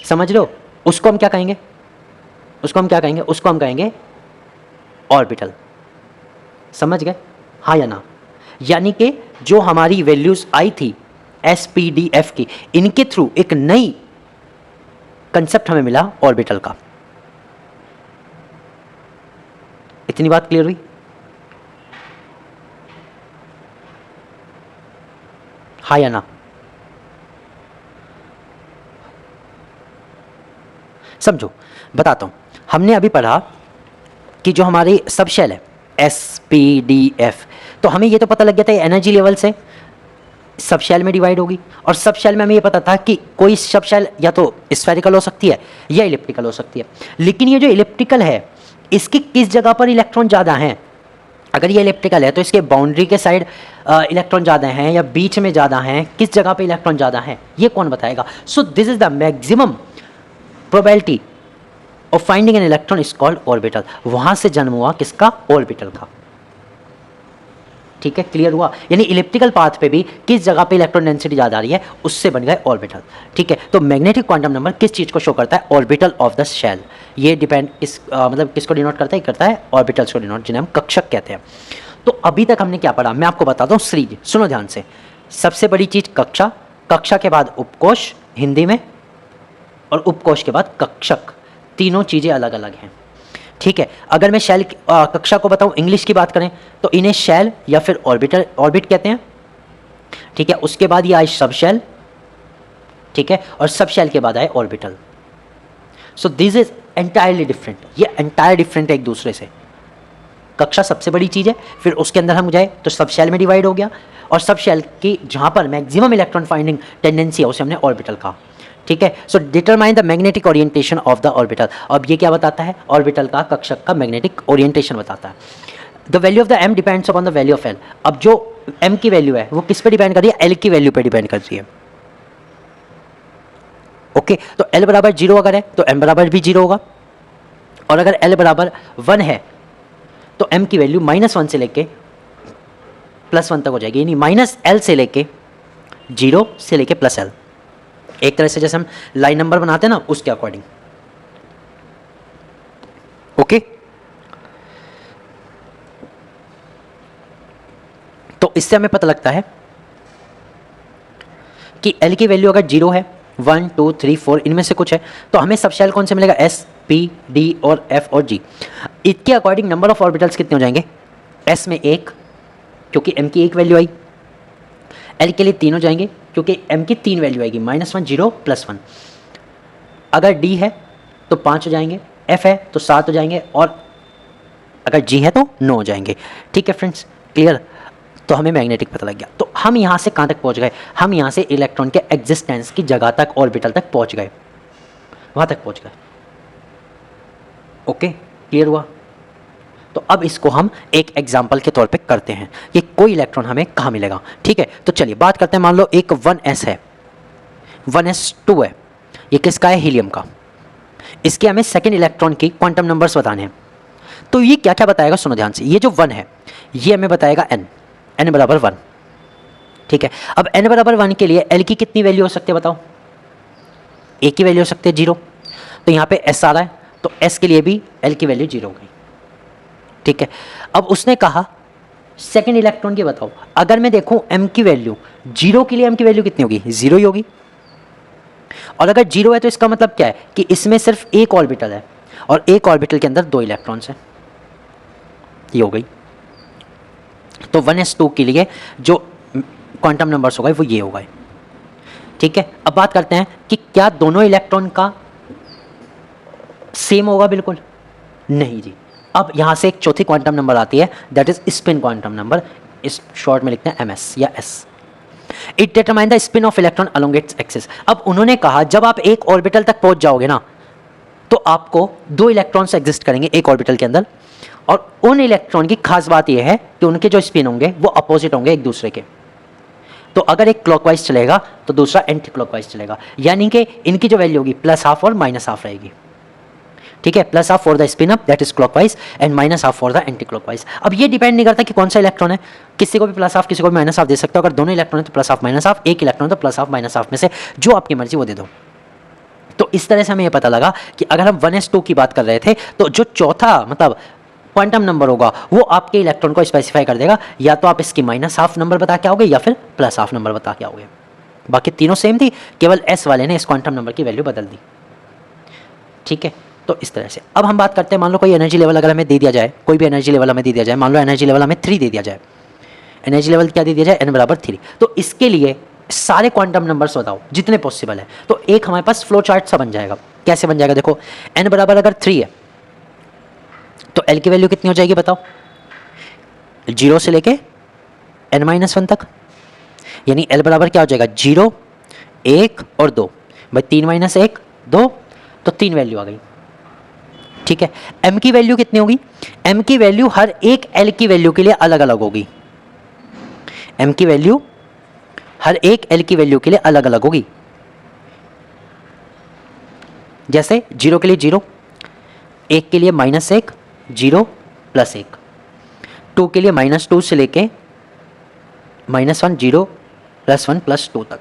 समझ लो, उसको हम क्या कहेंगे, उसको हम क्या कहेंगे, उसको हम कहेंगे ऑर्बिटल। समझ गए, हाँ या ना। यानी कि जो हमारी वैल्यूज आई थी एस पी डी एफ की, इनके थ्रू एक नई कंसेप्ट हमें मिला ऑर्बिटल का। इतनी बात क्लियर हुई? हाँ या ना। समझो, बताता हूं। हमने अभी पढ़ा कि जो हमारी सब शेल है एस पी डी एफ, तो हमें ये तो पता लग गया था एनर्जी लेवल से सब शेल में डिवाइड होगी, और सब शेल में हमें ये पता था कि कोई सब शेल या तो स्फेरिकल हो सकती है या इलिप्टिकल हो सकती है। लेकिन ये जो इलिप्टिकल है इसकी किस जगह पर इलेक्ट्रॉन ज़्यादा हैं? अगर ये इलिप्टिकल है तो इसके बाउंड्री के साइड इलेक्ट्रॉन ज़्यादा हैं या बीच में ज़्यादा हैं, किस जगह पे इलेक्ट्रॉन ज़्यादा हैं ये कौन बताएगा? So this is the maximum probability of finding an electron is called orbital. वहां से जन्म हुआ किसका? ऑर्बिटल का। ठीक है, क्लियर हुआ? यानी इलिप्टिकल पाथ पे भी किस जगह पे इलेक्ट्रॉन डेंसिटी ज़्यादा आ रही है, उससे बन गए ऑर्बिटल। ठीक है, तो मैग्नेटिक क्वांटम नंबर किस चीज़ को शो करता है? Orbital of the shell. ये डिपेंड मतलब किसको डिनोट करता है? करता है ऑर्बिटल्स को डिनोट, जिन्हें हम कक्षक कहते हैं। तो अभी तक हमने क्या पढ़ा, मैं आपको बताता हूँ सीरीज, सुनो ध्यान से। सबसे बड़ी चीज़ कक्षा, कक्षा के बाद उपकोष हिंदी में, और उपकोष के बाद कक्षक। तीनों चीज़ें अलग अलग हैं। ठीक है, अगर मैं शेल कक्षा को बताऊं, इंग्लिश की बात करें तो इन्हें शेल या फिर ऑर्बिटल, ऑर्बिट कहते हैं। ठीक है, उसके बाद ये आए सब शेल। ठीक है, और सब शेल के बाद आए orbital. So this is entirely different, ये एंटायर डिफरेंट है एक दूसरे से। कक्षा सबसे बड़ी चीज़ है, फिर उसके अंदर हम जाए तो सब शेल में डिवाइड हो गया, और सब शेल की जहां पर मैक्सिमम इलेक्ट्रॉन फाइंडिंग टेंडेंसी है उसे हमने ऑर्बिटल कहा। ठीक है, so determine the magnetic orientation of the orbital. अब ये क्या बताता है? ऑर्बिटल का, कक्षक का मैग्नेटिक ओरिएंटेशन बताता है। The value of the m depends upon the value of l. अब जो एम की वैल्यू है वो किस पे डिपेंड कर रही है? एल की वैल्यू पे डिपेंड कर रही है। ओके, तो एल बराबर 0 अगर है तो एम बराबर भी 0 होगा, और अगर एल बराबर 1 है तो एम की वैल्यू -1 से लेके +1 तक हो जाएगी, यानी -L से लेके 0 से लेके +L। एक तरह से जैसे हम लाइन नंबर बनाते हैं ना, उसके अकॉर्डिंग। ओके, तो इससे हमें पता लगता है कि L की वैल्यू अगर 0 है, 1 2 3 4 इनमें से कुछ है, तो हमें सब शेल कौन से मिलेगा? S P D और F और G। इसके अकॉर्डिंग नंबर ऑफ ऑर्बिटल्स कितने हो जाएंगे? S में 1, क्योंकि M की 1 वैल्यू आई। L के लिए 3 हो जाएंगे, क्योंकि M की 3 वैल्यू आएगी, -1 0 +1। अगर D है तो 5 हो जाएंगे, F है तो 7 हो जाएंगे, और अगर G है तो 9 हो जाएंगे। ठीक है फ्रेंड्स, क्लियर? तो हमें मैग्नेटिक पता लग गया। तो हम यहाँ से कहाँ तक पहुँच गए? हम यहाँ से इलेक्ट्रॉन के एग्जिस्टेंस की जगह तक, ऑर्बिटल तक पहुँच गए, वहाँ तक पहुँच गए। ओके, क्लियर हुआ? तो अब इसको हम एक एग्जाम्पल के तौर पे करते हैं कि कोई इलेक्ट्रॉन हमें कहाँ मिलेगा। ठीक है, तो चलिए बात करते हैं। मान लो एक 1s है, 1s2 है, ये किसका है? हीलियम का। इसके हमें सेकेंड इलेक्ट्रॉन की क्वांटम नंबर्स बताने हैं। तो ये क्या क्या बताएगा, सुनो ध्यान से। ये जो 1 है ये हमें बताएगा n बराबर 1। ठीक है, अब n बराबर 1 के लिए l की कितनी वैल्यू हो सकती है बताओ? a की वैल्यू हो सकती है 0। तो यहाँ पे s आ रहा है, तो s के लिए भी l की वैल्यू 0 हो गई। ठीक है, अब उसने कहा सेकेंड इलेक्ट्रॉन की बताओ। अगर मैं देखूं m की वैल्यू 0 के लिए m की वैल्यू कितनी होगी? 0 ही होगी। और अगर 0 है तो इसका मतलब क्या है कि इसमें सिर्फ एक ऑर्बिटल है और एक ऑर्बिटल के अंदर 2 इलेक्ट्रॉन्स हैं। ये हो गई। तो 1s2 के लिए जो क्वांटम नंबर्स हो गए वो ये हो गए। ठीक है, अब बात करते हैं कि क्या दोनों इलेक्ट्रॉन का सेम होगा? बिल्कुल नहीं जी। अब यहां से एक चौथी क्वांटम नंबर आती है, that is spin quantum number. इस शॉर्ट में लिखते हैं ms या s। It determine the spin off electron along its axis. अब उन्होंने कहा जब आप एक ऑर्बिटल तक पहुंच जाओगे ना, तो आपको 2 इलेक्ट्रॉन्स एग्जिस्ट करेंगे एक ऑर्बिटल के अंदर, और उन इलेक्ट्रॉन की खास बात यह है कि उनके जो स्पिन होंगे वो अपोजिट होंगे एक दूसरे के। तो अगर एक क्लॉकवाइज चलेगा तो दूसरा एंटी क्लॉकवाइज चलेगा, यानी कि इनकी जो वैल्यू होगी +½ और -½ रहेगी। ठीक है, +½ for the spin up that is clockwise and -½ for the anti clockwise. अब ये डिपेंड नहीं करता कि कौन सा इलेक्ट्रॉन है, किसी को भी +½ किसी को भी -½ दे सकते हो। अगर दोनों इलेक्ट्रॉन है तो +½ -½ एक इलेक्ट्रॉन तो +½ -½ में से जो आपकी मर्जी वो दे दो। तो इस तरह से हमें ये पता लगा कि अगर हम 1s2 की बात कर रहे थे तो जो चौथा मतलब क्वांटम नंबर होगा वो आपके इलेक्ट्रॉन को स्पेसिफाई कर देगा। या तो आप इसकी -½ नंबर बता के आओगे या फिर +½ नंबर बता के आओगे। बाकी तीनों सेम थी, केवल s वाले ने इस क्वांटम नंबर की वैल्यू बदल दी। ठीक है, तो इस तरह से अब हम बात करते हैं। मान लो कोई एनर्जी लेवल अगर हमें दे दिया जाए, कोई भी एनर्जी लेवल हमें दे दिया जाए, मान लो एनर्जी लेवल हमें 3 दे दिया जाए। एनर्जी लेवल क्या दे दिया जाए? n बराबर 3। तो इसके लिए सारे क्वांटम नंबर्स बताओ जितने पॉसिबल है। तो एक हमारे पास फ्लो चार्ट सा बन जाएगा। कैसे बन जाएगा? देखो, n बराबर अगर 3 है तो l की वैल्यू कितनी हो जाएगी बताओ? 0 से लेके n-1 तक, यानी l बराबर क्या हो जाएगा? 0, 1 और 2। भाई 3 - 1 2, तो 3 वैल्यू आ गई। ठीक है, m की वैल्यू कितनी होगी? m की वैल्यू हर एक l की वैल्यू के लिए अलग अलग होगी। m की वैल्यू हर एक l की वैल्यू के लिए अलग अलग होगी। जैसे 0 के लिए 0, 1 के लिए -1, 0 + 1, 2 के लिए -2 से लेके -1, 0 + 1 + 2 तक।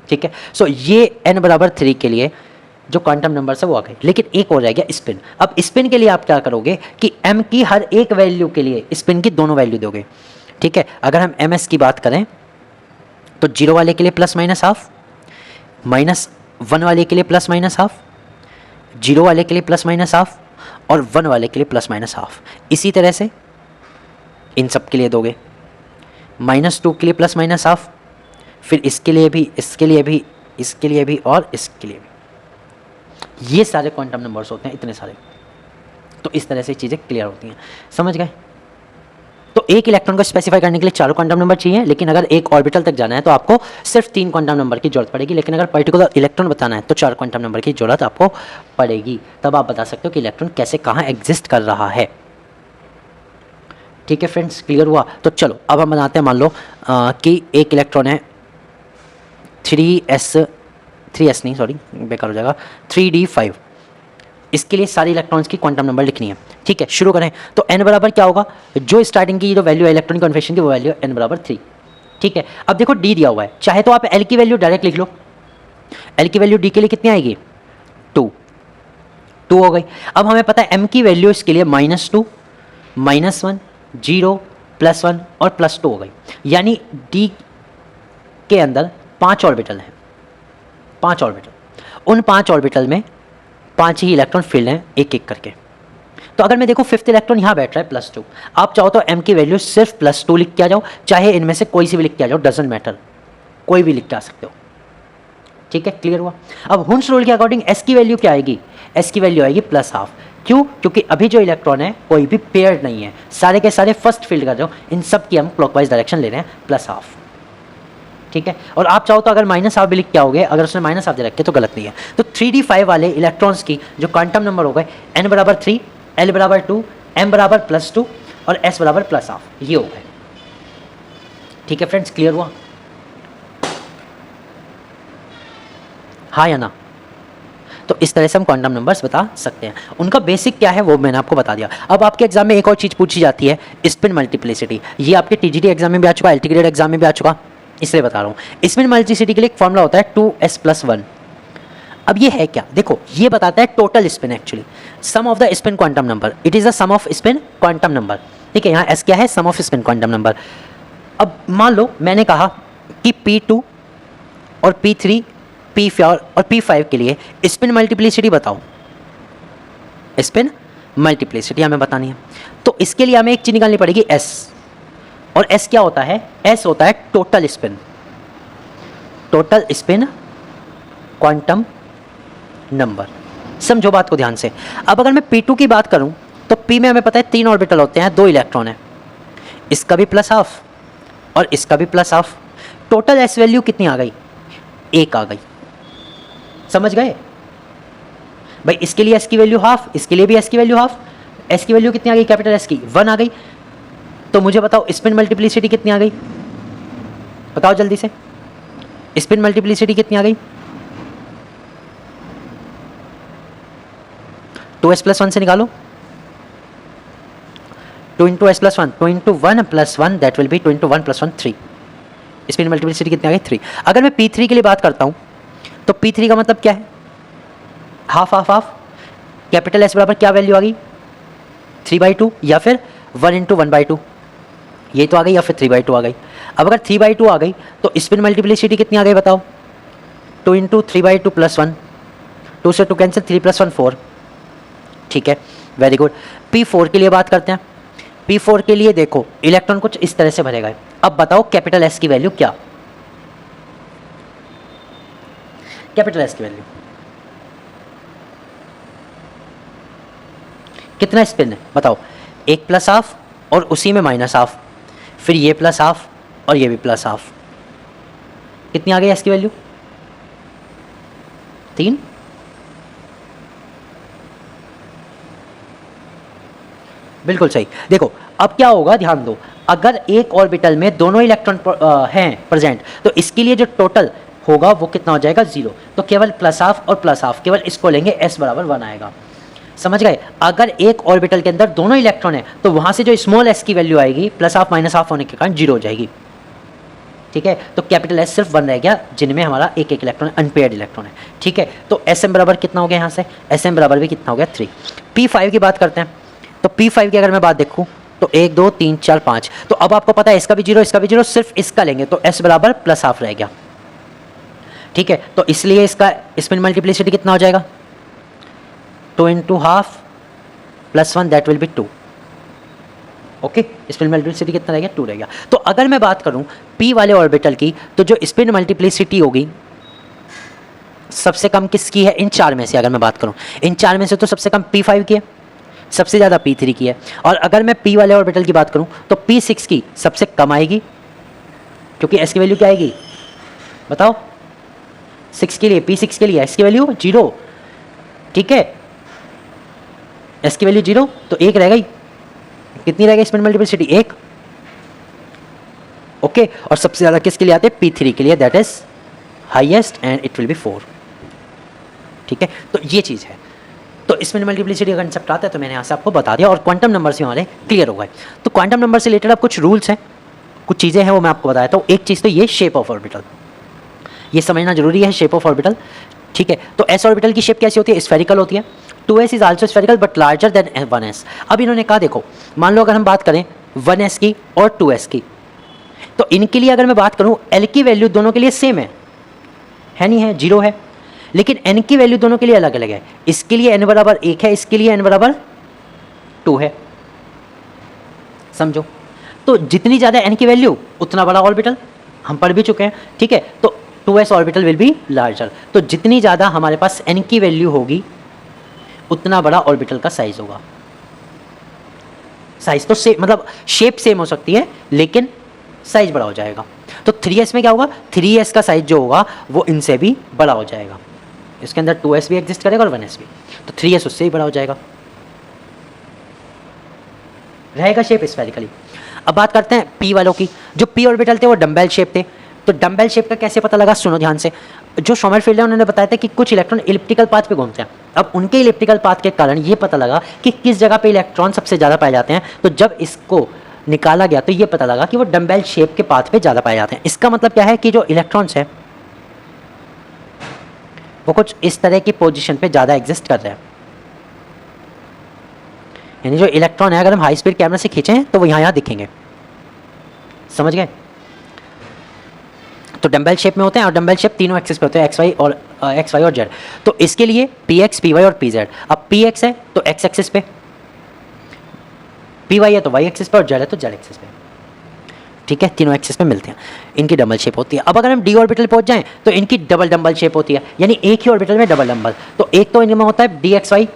ठीक है, सो ये n बराबर 3 के लिए जो क्वांटम नंबर है वो आ गए। लेकिन एक हो जाएगा स्पिन। अब स्पिन के लिए आप क्या करोगे कि m की हर एक वैल्यू के लिए स्पिन की दोनों वैल्यू दोगे। ठीक है, अगर हम ms की बात करें तो 0 वाले के लिए +-½ -1 वाले के लिए +-½ 0 वाले के लिए +-½ और 1 वाले के लिए +-½ इसी तरह से इन सब के लिए दोगे। -2 के लिए +-½ फिर इसके लिए भी, इसके लिए भी, इसके लिए भी और इसके लिए भी। ये सारे क्वांटम नंबर्स होते हैं, इतने सारे। तो इस तरह से चीज़ें क्लियर होती हैं। समझ गए? तो एक इलेक्ट्रॉन को स्पेसिफाई करने के लिए 4 क्वांटम नंबर चाहिए, लेकिन अगर एक ऑर्बिटल तक जाना है तो आपको सिर्फ 3 क्वांटम नंबर की जरूरत पड़ेगी। लेकिन अगर पर्टिकुलर इलेक्ट्रॉन बताना है तो 4 क्वांटम नंबर की जरूरत आपको पड़ेगी। तब आप बता सकते हो कि इलेक्ट्रॉन कैसे कहाँ एग्जिस्ट कर रहा है। ठीक है फ्रेंड्स, क्लियर हुआ? तो चलो अब हम बनाते हैं। मान लो कि एक इलेक्ट्रॉन है 3s नहीं, सॉरी बेकार हो जाएगा, 3d5। इसके लिए सारे इलेक्ट्रॉन्स की क्वांटम नंबर लिखनी है। ठीक है, शुरू करें। तो n बराबर क्या होगा? जो स्टार्टिंग की जो वैल्यू है इलेक्ट्रॉनिक कॉन्फिगरेशन की वो वैल्यू n बराबर 3। ठीक है, अब देखो d दिया हुआ है, चाहे तो आप l की वैल्यू डायरेक्ट लिख लो। l की वैल्यू d के लिए कितनी आएगी? 2 हो गई। अब हमें पता है m की वैल्यू इसके लिए -2, -1, 0, +1 और +2 हो गई। यानी d के अंदर 5 ऑर्बिटल हैं, 5 ऑर्बिटल। उन 5 ऑर्बिटल में 5 ही इलेक्ट्रॉन फिल हैं एक एक करके। तो अगर मैं देखो 5th इलेक्ट्रॉन यहाँ बैठ रहा है +2, आप चाहो तो m की वैल्यू सिर्फ +2 लिख के आ जाओ, चाहे इनमें से कोई सी भी लिख के आ जाओ, डजेंट मैटर, कोई भी लिख के आ सकते हो। ठीक है, क्लियर हुआ? अब हुन्स रूल के अकॉर्डिंग s की वैल्यू क्या आएगी? s की वैल्यू आएगी +½ क्यों? क्योंकि अभी जो इलेक्ट्रॉन है कोई भी पेयर्ड नहीं है, सारे के सारे फर्स्ट फील्ड कर रहे हो। इन सब की हम क्लॉकवाइज डायरेक्शन ले रहे हैं +½ ठीक है। और आप चाहो तो अगर माइनस हाफ भी लिख के आओगे, अगर उसने माइनस हाफ दे रखे तो गलत नहीं है। तो 3d5 वाले इलेक्ट्रॉन्स की जो क्वांटम नंबर हो गए n बराबर 3, l बराबर 2, m बराबर +2 और s बराबर +हाफ, ये हो गए। ठीक है फ्रेंड्स, क्लियर हुआ? हाँ या ना? तो इस तरह से हम क्वांटम नंबर्स बता सकते हैं। उनका बेसिक क्या है वो मैंने आपको बता दिया। अब आपके एग्जाम में एक और चीज़ पूछी जाती है, स्पिन मल्टीप्लिसिटी। ये आपके टीजीटी एग्जाम में भी आ चुका, एलटी ग्रेड एग्जाम में भी आ चुका, इसलिए बता रहा हूँ। स्पिन मल्टीप्लिसिटी के लिए एक फॉर्मूला होता है 2s+1। अब ये है क्या? देखो, ये बताता है total spin, actually sum of the spin quantum number. It is the sum of spin quantum number. ठीक है, यहाँ s क्या है? Sum of spin quantum number. अब मान लो मैंने कहा कि P2 और P3, P4 और P5 के लिए स्पिन मल्टीप्लिसिटी बताओ। स्पिन मल्टीप्लिसिटी हमें बतानी है, तो इसके लिए हमें एक चीज़ निकालनी पड़ेगी, S। और S क्या होता है? S होता है total spin, total spin quantum number. समझो बात को ध्यान से। अब अगर मैं P2 की बात करूं तो P में हमें पता है 3 ऑर्बिटल होते हैं, 2 इलेक्ट्रॉन है, इसका भी +हाफ और इसका भी +हाफ। टोटल S वैल्यू कितनी आ गई? 1 आ गई। समझ गए भाई? इसके लिए S की वैल्यू हाफ, इसके लिए भी S की वैल्यू हाफ। S की वैल्यू कितनी आ गई? कैपिटल S की 1 आ गई। तो मुझे बताओ स्पिन मल्टीप्लिसिटी कितनी आ गई? बताओ जल्दी से, स्पिन मल्टीप्लिसिटी कितनी आ गई? 2s+1 से निकालो। 2 × s+1, 2 × 1 + 1 that will be 2 × 1 + 1 3। Spin multiplicity कितनी आ गई? 3। अगर मैं P3 के लिए बात करता हूं तो P3 का मतलब क्या है? Half half half. Capital S बराबर क्या वैल्यू आ गई? 3/2 या फिर 1 × 1/2, ये तो आ गई, या फिर 3/2 आ गई। अब अगर 3/2 आ गई तो स्पिन मल्टीप्लिसिटी कितनी आ गई बताओ? 2 × 3/2 + 1, 2 से 2 कैंसिल, 3 + 1 4। ठीक है, वेरी गुड। P4 के लिए बात करते हैं। P4 के लिए देखो इलेक्ट्रॉन कुछ इस तरह से भरेगा। अब बताओ कैपिटल S की वैल्यू क्या? कैपिटल S की वैल्यू कितना स्पिन है बताओ? 1 +हाफ और उसी में -हाफ, फिर ये +हाफ और ये भी +हाफ। कितनी आ गई S की वैल्यू? 3। बिल्कुल सही। देखो अब क्या होगा, ध्यान दो। अगर एक ऑर्बिटल में दोनों इलेक्ट्रॉन हैं प्रेजेंट, तो इसके लिए जो टोटल होगा वो कितना हो जाएगा? 0। तो केवल +हाफ और +हाफ, केवल इसको लेंगे, S बराबर 1 आएगा। समझ गए? अगर एक ऑर्बिटल के अंदर दोनों इलेक्ट्रॉन है तो वहां से जो स्मॉल s की वैल्यू आएगी +हाफ -हाफ होने के कारण 0 हो जाएगी। ठीक है, तो कैपिटल S सिर्फ 1 रह गया, जिनमें हमारा एक एक इलेक्ट्रॉन अनपेयर्ड इलेक्ट्रॉन है। ठीक है, तो Sm बराबर कितना हो गया? यहाँ से Sm बराबर भी कितना हो गया? 3। P5 की बात करते हैं। तो P5 की अगर मैं बात देखूँ तो 1 2 3 4 5, तो अब आपको पता है इसका भी 0, इसका भी 0, सिर्फ इसका लेंगे तो S बराबर +हाफ रह गया। ठीक है, तो इसलिए इसका स्पिन मल्टीप्लिसिटी कितना हो जाएगा? 2 × half + 1 that will be 2। Okay, spin multiplicity कितना रह गया? 2 रह गया। तो अगर मैं बात करूं P वाले ऑर्बिटल की, तो जो स्पिन मल्टीप्लिसिटी होगी सबसे कम किसकी है? इन 4 में से अगर मैं बात करूं, इन 4 में से तो सबसे कम P5 की है, सबसे ज़्यादा P3 की है। और अगर मैं P वाले ऑर्बिटल की बात करूं तो P6 की सबसे कम आएगी, क्योंकि S की वैल्यू क्या आएगी बताओ? 6 के लिए, P6 के लिए S की वैल्यू 0। ठीक है, S की वैल्यू 0, तो 1 रह गई। कितनी रह गई स्पिन मल्टीप्लिसिटी? 1। ओके, और सबसे ज़्यादा किसके लिए आते हैं? P3 के लिए, that is highest and it will be 4। ठीक है, तो ये चीज़ है। तो स्पिन मल्टीप्लिसिटी का कंसेप्ट आता है, तो मैंने यहाँ से आपको बता दिया, और क्वांटम नंबर से हमारे क्लियर हो गए। तो क्वांटम नंबर से रिलेटेड अब कुछ रूल्स हैं, कुछ चीज़ें हैं, वो मैं आपको बताया था। एक चीज़ तो ये शेप ऑफ ऑर्बिटल, ये समझना जरूरी है, शेप ऑफ ऑर्बिटल। ठीक है, तो S ऑर्बिटल की शेप कैसी होती है? स्फेरिकल होती है। 2s is also spherical but larger than 1s। अब इन्होंने कहा, देखो मान लो अगर हम बात करें 1s की और 2s की, तो इनके लिए अगर मैं बात करूं L की वैल्यू दोनों के लिए सेम है नहीं है? 0 है। लेकिन N की वैल्यू दोनों के लिए अलग अलग है। इसके लिए N बराबर 1 है, इसके लिए N बराबर 2 है। समझो, तो जितनी ज़्यादा N की वैल्यू उतना बड़ा ऑर्बिटल, हम पढ़ भी चुके हैं। ठीक है, तो 2s orbital will be larger. तो जितनी ज़्यादा हमारे पास N की वैल्यू होगी उतना बड़ा ऑर्बिटल का साइज होगा। साइज तो सेम, मतलब शेप सेम हो सकती है लेकिन साइज बड़ा हो जाएगा। तो 3s में क्या होगा, 3s का साइज जो होगा वो इनसे भी बड़ा हो जाएगा। इसके अंदर 2s भी एग्जिस्ट करेगा और 1s भी, तो 3s उससे ही बड़ा हो जाएगा, रहेगा शेप स्फेरिकली। अब बात करते हैं p वालों की। जो p ऑर्बिटल थे वो डम्बेल शेप थे। तो डम्बेल शेप का कैसे पता लगा, सुनो ध्यान से। जो सोमरफेल्ड है उन्होंने बताया था कि कुछ इलेक्ट्रॉन इलिप्टिकल पाथ पे घूमते हैं। अब उनके इलिप्टिकल पाथ के कारण ये पता लगा कि किस जगह पे इलेक्ट्रॉन सबसे ज़्यादा पाए जाते हैं। तो जब इसको निकाला गया तो ये पता लगा कि वो डम्बेल शेप के पाथ पे ज़्यादा पाए जाते हैं। इसका मतलब क्या है कि जो इलेक्ट्रॉन्स है वो कुछ इस तरह की पोजिशन पे ज़्यादा एग्जिस्ट कर रहे हैं। यानी जो इलेक्ट्रॉन है अगर हम हाई स्पीड कैमरा से खींचें तो वो यहाँ दिखेंगे, समझ गए। तो डम्बेल शेप में होते हैं और डम्बेल शेप तीनों एक्सिस पे होते हैं, एक्स वाई और जेड। तो इसके लिए पी एक्स, पी वाई और पी जेड। अब पी एक्स है तो एक्स एक्सिस पे, पी वाई है तो वाई एक्सिस पे और जेड है तो जेड एक्सिस पे, ठीक है। तीनों एक्सिस पे मिलते हैं, इनकी डबल शेप होती है। अब अगर हम डी ऑर्बिटल पहुंच जाएं तो इनकी डबल डम्बल शेप होती है, यानी एक ही ऑर्बिटल में डबल डम्बल। तो एक तो इनमें होता है डी एक्स वाई,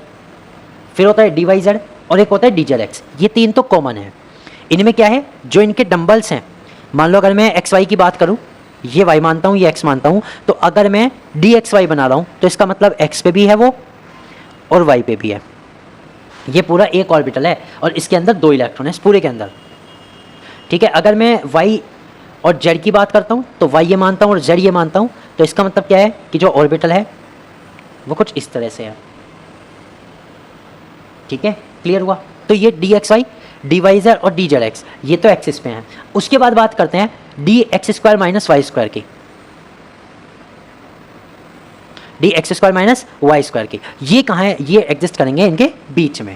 फिर होता है डी वाई जेड और एक होता है डी जेड एक्स। ये तीन तो कॉमन है। इनमें क्या है, जो इनके डम्बल्स हैं, मान लो अगर मैं एक्स वाई की बात करूं, ये वाई मानता हूं, ये एक्स मानता हूं, तो अगर मैं डी एक्स वाई बना रहा हूं तो इसका मतलब एक्स पे भी है वो और वाई पे भी है। ये पूरा एक ऑर्बिटल है और इसके अंदर 2 इलेक्ट्रॉन है इस पूरे के अंदर, ठीक है। अगर मैं वाई और जेड की बात करता हूं तो वाई ये मानता हूं और जेड ये मानता हूं, तो इसका मतलब क्या है कि जो ऑर्बिटल है वो कुछ इस तरह से है, ठीक है। क्लियर हुआ। तो ये d x y, d y z और डी जेड एक्स, ये तो एक्सिस पे हैं। उसके बाद बात करते हैं d x square minus y square की, d x square minus y square की। ये कहाँ है, ये एग्जिस्ट करेंगे इनके बीच में।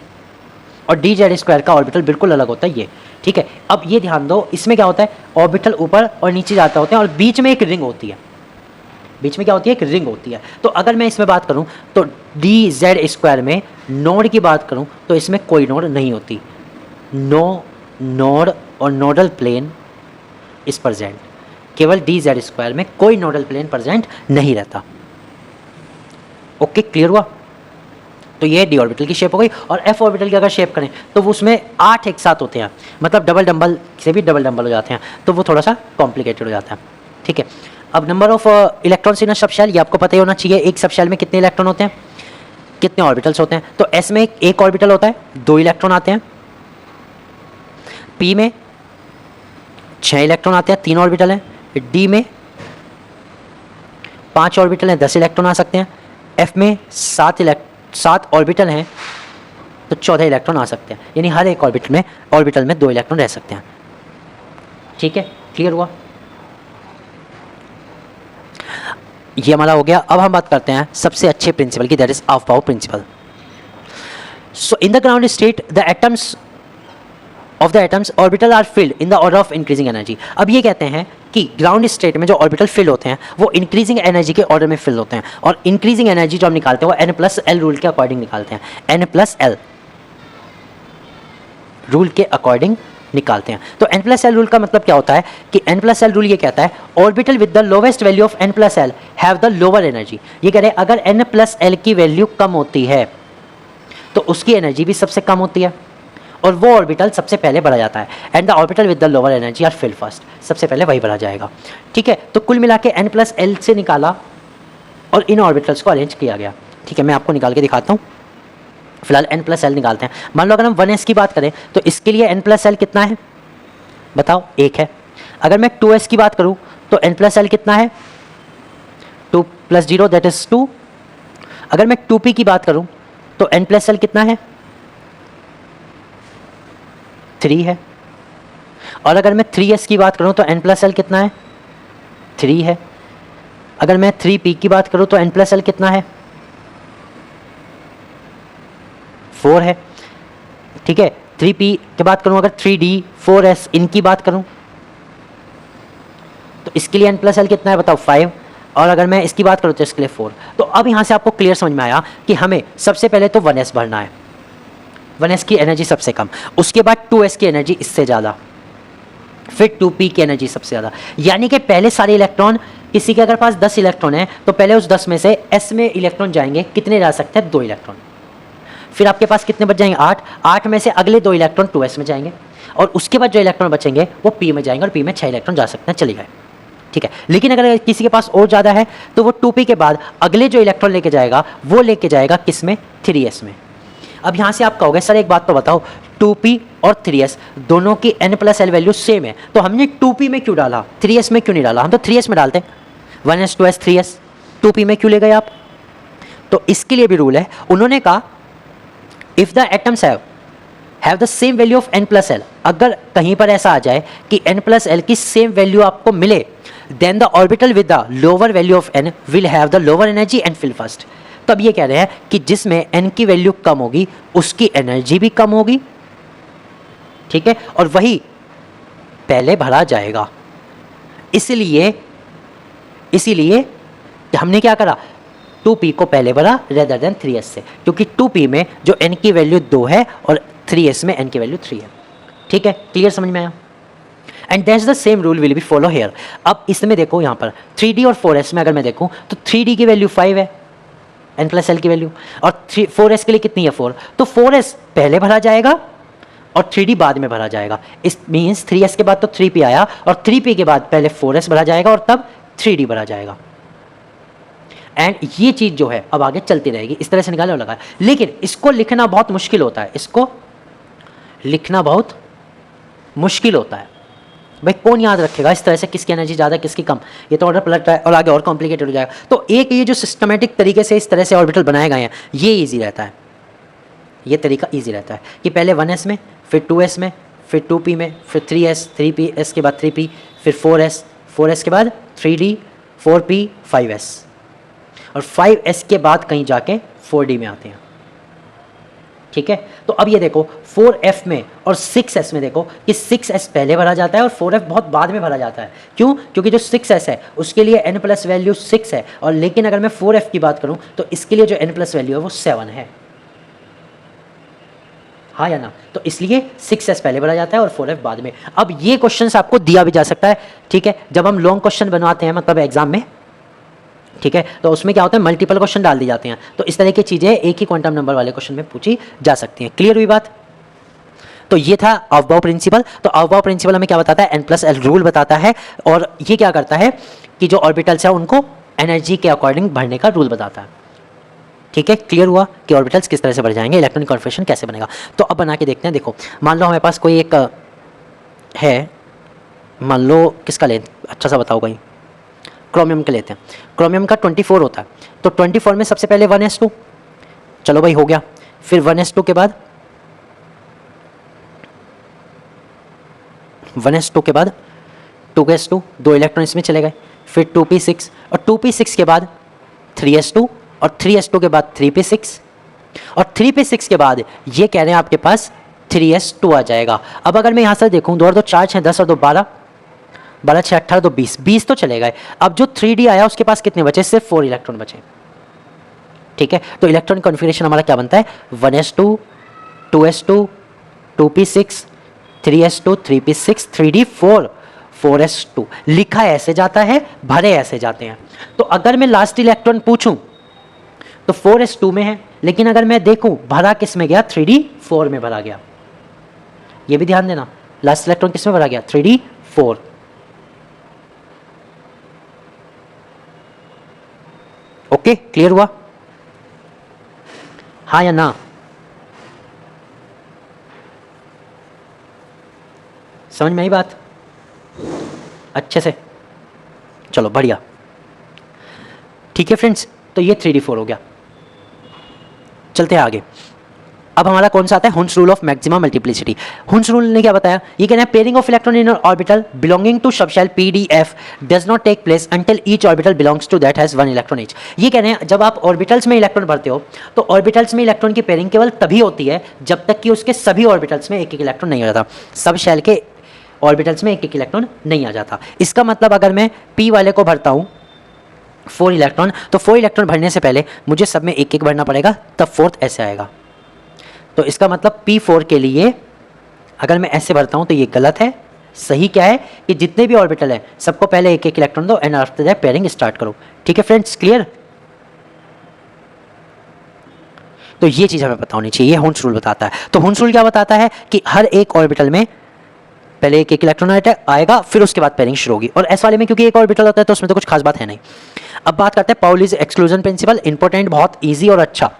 और डी जेड स्क्वायर का ऑर्बिटल बिल्कुल अलग होता है ये, ठीक है। अब ये ध्यान दो, इसमें क्या होता है, ऑर्बिटल ऊपर और नीचे जाता होते हैं और बीच में एक रिंग होती है। बीच में क्या होती है, एक रिंग होती है। तो अगर मैं इसमें बात करूं तो डी जेड स्क्वायर में नोड की बात करूं तो इसमें कोई नोड नहीं होती, नो नोड और नोडल प्लेन इस प्रेजेंट। केवल डी जेड स्क्वायर में कोई नोडल प्लेन प्रेजेंट नहीं रहता। ओके, क्लियर हुआ। तो ये डी ऑर्बिटल की शेप हो गई। और एफ ऑर्बिटल की अगर शेप करें तो वो उसमें 8 एक साथ होते हैं, मतलब डबल डम्बल से भी डबल डम्बल हो जाते हैं, तो वो थोड़ा सा कॉम्प्लिकेटेड हो जाता है, ठीक है। अब number of electrons in a sub shell, ये आपको पता ही होना चाहिए। एक सब शेल में कितने इलेक्ट्रॉन होते हैं, कितने ऑर्बिटल्स होते हैं। तो एस में एक ऑर्बिटल होता है, 2 इलेक्ट्रॉन आते हैं। पी में 6 इलेक्ट्रॉन आते हैं, 3 ऑर्बिटल हैं। डी में 5 ऑर्बिटल हैं, 10 इलेक्ट्रॉन आ सकते हैं। एफ में 7 ऑर्बिटल हैं तो 14 इलेक्ट्रॉन आ सकते हैं, यानी हर एक ऑर्बिटल में 2 इलेक्ट्रॉन रह सकते हैं, ठीक है। क्लियर हुआ। ये हमारा हो गया। अब हम बात करते हैं सबसे अच्छे प्रिंसिपल की, that is Aufbau principle. So in the ground state the atoms of the atoms orbital are filled in the order of increasing energy. अब ये कहते हैं कि ग्राउंड स्टेट में जो ऑर्बिटल फिल होते हैं वो इंक्रीजिंग एनर्जी के ऑर्डर में फिल होते हैं। और इंक्रीजिंग एनर्जी जो हम निकालते हैं वो n+l रूल के अकॉर्डिंग निकालते हैं, n+l रूल के अकॉर्डिंग निकालते हैं। तो n+l रूल का मतलब क्या होता है कि n+l रूल ये कहता है orbital with the lowest value of n+l have the lower energy. ये कह रहे हैं अगर n+l की वैल्यू कम होती है तो उसकी एनर्जी भी सबसे कम होती है और वो ऑर्बिटल सबसे पहले बढ़ा जाता है। And the orbital with the lower energy are fill first, सबसे पहले वही बढ़ा जाएगा, ठीक है। तो कुल मिला के n+l से निकाला और इन ऑर्बिटल्स को अरेंज किया गया, ठीक है। मैं आपको निकाल के दिखाता हूँ। फिलहाल n+l निकालते हैं। मान लो अगर हम 1s की बात करें तो इसके लिए n+l कितना है, बताओ, 1 है। अगर मैं 2s की बात करूँ तो n+l कितना है, 2 + 0 दैट इज 2। अगर मैं 2p की बात करूँ तो n+l कितना है, 3 है। और अगर मैं 3s की बात करूं तो n+l कितना है, 3 है। अगर मैं 3p की बात करूं तो n+l कितना है, 4 है, ठीक है। 3p की बात करूं, अगर 3d 4s इनकी बात करूं तो इसके लिए n+l कितना है बताओ, 5। और अगर मैं इसकी बात करूं तो इसके लिए 4। तो अब यहां से आपको क्लियर समझ में आया कि हमें सबसे पहले तो 1s भरना है, 1s की एनर्जी सबसे कम, उसके बाद 2s की एनर्जी इससे ज़्यादा, फिर 2p की एनर्जी सबसे ज़्यादा। यानी कि पहले सारे इलेक्ट्रॉन, किसी के अगर पास 10 इलेक्ट्रॉन है तो पहले उस 10 में से s में इलेक्ट्रॉन जाएंगे, कितने जा सकते हैं, 2 इलेक्ट्रॉन। फिर आपके पास कितने बच जाएंगे, 8 में से अगले 2 इलेक्ट्रॉन 2s में जाएंगे और उसके बाद जो इलेक्ट्रॉन बचेंगे वो p में जाएंगे और p में 6 इलेक्ट्रॉन जा सकते हैं, चले गए, ठीक है। लेकिन अगर किसी के पास और ज़्यादा है तो वो 2p के बाद अगले जो इलेक्ट्रॉन लेके जाएगा वो लेके जाएगा किस में, 3s में। अब यहाँ से आप कहोगे सर एक बात तो बताओ, 2p और 3s दोनों की n+l वैल्यू सेम है, तो हमने 2p में क्यों डाला, 3s में क्यों नहीं डाला? हम तो 3s में डालते, 1s 2s 3s, 2p में क्यों ले गए आप? तो इसके लिए भी रूल है, उन्होंने कहा if the atoms have the same value of n+l, अगर कहीं पर ऐसा आ जाए कि n+l की सेम वैल्यू आपको मिले, then the orbital with the lower value of n will have the lower energy and fill first. तो अब ये कह रहे हैं कि जिसमें n की वैल्यू कम होगी उसकी एनर्जी भी कम होगी, ठीक है, और वही पहले भरा जाएगा। इसीलिए हमने क्या करा, 2p को पहले भरा रेदर देन 3s से, क्योंकि 2p में जो n की वैल्यू 2 है और 3s में n की वैल्यू 3 है। ठीक है, क्लियर, समझ में आया? And that's the same rule will be follow here. अब इसमें देखो यहाँ पर 3d और 4s में अगर मैं देखूँ तो 3d की वैल्यू 5 है, n+l की वैल्यू, और 4s के लिए कितनी है 4, तो 4s पहले भरा जाएगा और 3d बाद में भरा जाएगा। इस मीन्स 3s के बाद तो 3p आया और 3p के बाद पहले 4s भरा जाएगा और तब 3d भरा जाएगा। एंड ये चीज़ जो है अब आगे चलती रहेगी, इस तरह से निकाले और लगाए, लेकिन इसको लिखना बहुत मुश्किल होता है, इसको लिखना बहुत मुश्किल होता है। भाई कौन याद रखेगा इस तरह से किसकी एनर्जी ज़्यादा किसकी कम, ये तो ऑर्डर पलट रहा है और आगे और कॉम्प्लिकेटेड हो जाएगा। तो एक ये जो सिस्टमेटिक तरीके से इस तरह से ऑर्बिटल बनाए गए हैं ये ईजी रहता है, ये तरीका ईजी रहता है कि पहले 1s में, फिर 2s में, फिर 2p में, फिर 3s, 3ps के बाद 3p, फिर 4s, 4s के बाद 3d, 4p, 5s, और 5s के बाद कहीं जाके 4d में आते हैं। ठीक है, तो अब ये देखो 4f में और 6s में देखो कि 6s पहले भरा जाता है और 4f बहुत बाद में भरा जाता है। क्यों? क्योंकि जो 6s है उसके लिए n+ वैल्यू 6 है, और लेकिन अगर मैं 4f की बात करूं तो इसके लिए जो n+ वैल्यू है वो 7 है, हाँ या ना? तो इसलिए 6s पहले भरा जाता है और 4f बाद में। अब ये क्वेश्चन आपको दिया भी जा सकता है, ठीक है, जब हम लॉन्ग क्वेश्चन बनवाते हैं मतलब एग्जाम में, ठीक है, तो उसमें क्या होता है मल्टीपल क्वेश्चन डाल दी जाते हैं, तो इस तरह की चीज़ें एक ही क्वांटम नंबर वाले क्वेश्चन में पूछी जा सकती हैं। क्लियर हुई बात? तो ये था अफबाउ प्रिंसिपल। तो अफबाउ प्रिंसिपल हमें क्या बताता है, n+l रूल बताता है, और ये क्या करता है कि जो ऑर्बिटल्स है उनको एनर्जी के अकॉर्डिंग भरने का रूल बताता है। ठीक है, क्लियर हुआ कि ऑर्बिटल्स किस तरह से बढ़ जाएंगे, इलेक्ट्रॉनिक कॉन्फिगरेशन कैसे बनेगा। तो अब बना के देखते हैं। देखो मान लो हमारे पास कोई एक है, मान लो किसका लें, अच्छा सा बताओ भाई, क्रोमियम के लेते हैं। क्रोमियम का 24 होता है, तो 24 में सबसे पहले 1s2, चलो भाई हो गया, फिर 1s2 के बाद 1s2 के बाद 2s2, 2 इलेक्ट्रॉन इसमें चले गए, फिर 2p6, और 2p6 के बाद 3s2, और 3s2 के बाद 3p6, और 3p6 के बाद ये कह रहे हैं आपके पास 3s2 आ जाएगा। अब अगर मैं यहाँ से देखूँ 2 और 2 4 6 10 और 2 12, 12 6 18 2 20, 20 तो चले गए। अब जो 3d आया उसके पास कितने बचे, सिर्फ 4 इलेक्ट्रॉन बचे। ठीक है, तो इलेक्ट्रॉन कॉन्फ़िगरेशन हमारा क्या बनता है, 1s2 2s2 2p6 3s2 3p6 3d 4 4s2। लिखा ऐसे जाता है, भरे ऐसे जाते हैं। तो अगर मैं लास्ट इलेक्ट्रॉन पूछूं तो 4s2 में है, लेकिन अगर मैं देखूं भरा किस में गया, 3d 4 में भरा गया। ये भी ध्यान देना, लास्ट इलेक्ट्रॉन किस में भरा गया, 3d 4। ओके, क्लियर हुआ, हाँ या ना? समझ में आई बात अच्छे से? चलो बढ़िया, ठीक है फ्रेंड्स, तो ये 3d4 हो गया। चलते हैं आगे। अब हमारा कौन सा आता है, Hund's rule of maximum multiplicity. Hund's rule ने क्या बताया, ये कहना है pairing of electron in orbital belonging to subshell PDF does not take place until each orbital belongs to that has 1 electron each. ये कहने हैं जब आप ऑर्बिटल्स में इलेक्ट्रॉन भरते हो तो ऑर्बिटल्स में इलेक्ट्रॉन की पेयरिंग केवल तभी होती है जब तक कि उसके सभी ऑर्बिटल्स में एक एक इलेक्ट्रॉन नहीं आ जाता, सब शेल के ऑर्बिटल्स में एक एक इलेक्ट्रॉन नहीं आ जाता। इसका मतलब अगर मैं पी वाले को भरता हूँ 4 इलेक्ट्रॉन, तो 4 इलेक्ट्रॉन भरने से पहले मुझे सब में एक एक भरना पड़ेगा, तब 4th ऐसे आएगा। तो इसका मतलब P4 के लिए अगर मैं ऐसे भरता हूं तो ये गलत है। सही क्या है कि जितने भी ऑर्बिटल है सबको पहले एक एक इलेक्ट्रॉन दो and after that pairing start करो। ठीक है फ्रेंड्स, क्लियर? तो ये चीज हमें पता होनी चाहिए, ये हुन्स रूल बताता है। तो हुन्स रूल क्या बताता है कि हर एक ऑर्बिटल में पहले एक इलेक्ट्रॉन आएगा, फिर उसके बाद पेयरिंग शुरू होगी। और एस वाले में क्योंकि एक ऑर्बिटल होता है तो उसमें तो कुछ खास बात है नहीं। अब बात करते हैं पाउलीज एक्सक्लूजन प्रिंसिपल, इंपॉर्टेंट, बहुत ईजी और अच्छा।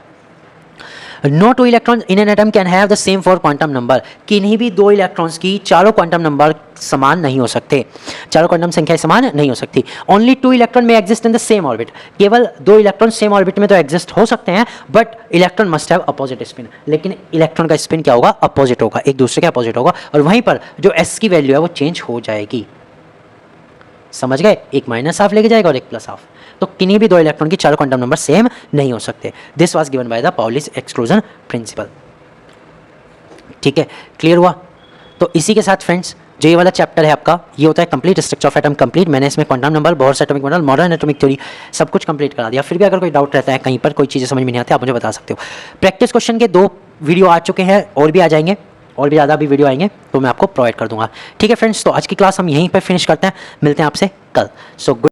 No two electron in an atom can have the same four quantum number, किन्हीं भी दो इलेक्ट्रॉन्स की चारों क्वांटम नंबर समान नहीं हो सकते, चारों क्वांटम संख्याएं समान नहीं हो सकती। ओनली टू इलेक्ट्रॉन में exist in the same orbit, केवल दो इलेक्ट्रॉन सेम ऑर्बिट में तो एग्जिस्ट हो सकते हैं, but electron must have opposite spin, लेकिन इलेक्ट्रॉन का स्पिन क्या होगा, अपोजिट होगा, एक दूसरे के अपोजिट होगा, और वहीं पर जो एस की वैल्यू है वो चेंज हो जाएगी। समझ गए, एक माइनस हाफ लेके जाएगा और एक प्लस हाफ, तो किन्हीं भी दो इलेक्ट्रॉन की चारों क्वांटम नंबर सेम नहीं हो सकते। This was given by the Pauli's exclusion principal. ठीक है, क्लियर हुआ? तो इसी के साथ फ्रेंड्स जो ये वाला चैप्टर है आपका, ये होता है complete structure of atom complete. मैंने इसमें quantum number, Bohr's atomic model, modern atomic theory सब कुछ कंप्लीट करा दिया। फिर भी अगर कोई डाउट रहता है, कहीं पर कोई चीज़ें समझ में नहीं आती, आप मुझे बता सकते हो। प्रैक्टिस क्वेश्चन के 2 वीडियो आ चुके हैं, और भी आ जाएंगे, और भी ज़्यादा भी वीडियो आएंगे तो मैं आपको प्रोवाइड कर दूंगा। ठीक है फ्रेंड्स, तो आज की क्लास हम यहीं पर फिनिश करते हैं, मिलते हैं आपसे कल। सो